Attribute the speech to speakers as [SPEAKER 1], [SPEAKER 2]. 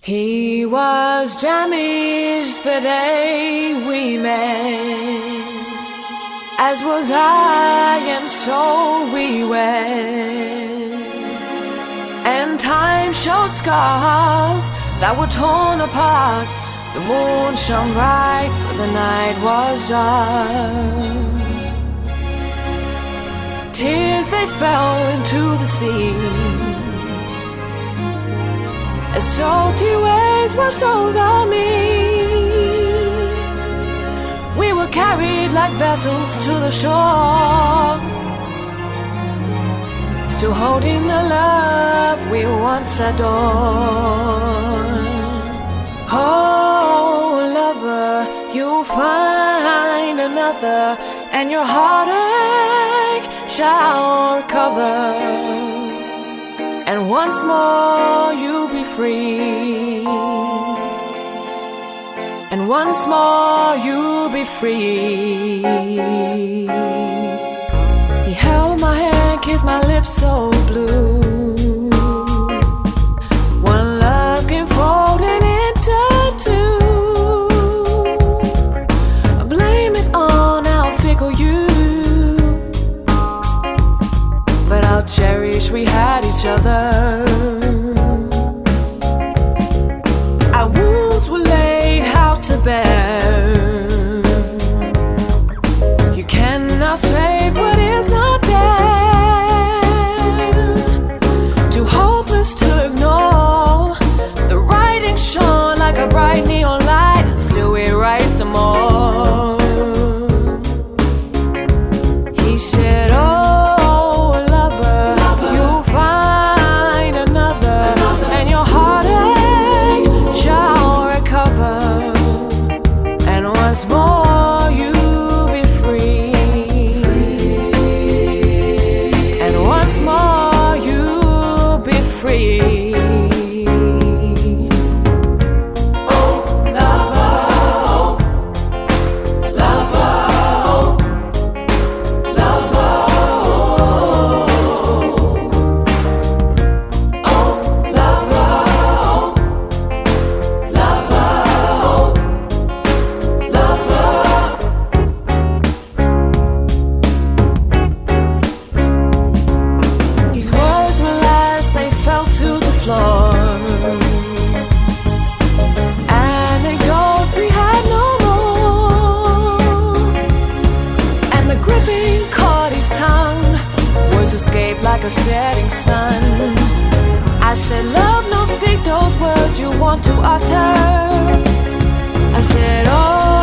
[SPEAKER 1] He was damaged the day we met, as was I, and so we wed. And time showed scars that were torn apart. The moon shone bright, but the night was dark. Tears they fell into the sea, as salty waves washed over me. We were carried like vessels to the shore, still holding the love we once adored. Oh, lover, you'll find another, and your heartache shall recover, and once more you'll be free, and once more you'll be free. He held my hand, kissed my lips so blue. One love came folding into two. I blame it on how fickle you, but I'll cherish we had each other. Our wounds were laid out to bear. You cannot save what is not there. Too hopeless to ignore. The writing shone like a bright neon light, and still we write some more. He said, oh, lover, you'll find another, and your heartache shall recover, and once more you'll be free, and once more you'll be free. Oh, lover, lover, lover, oh, lover, lover, lover. These words were last, they fell to the floor. Anecdotes we had no more, and the gripping caught his tongue. Words escaped like a setting sun. I said, love, no, speak those words you want to utter. I said, oh,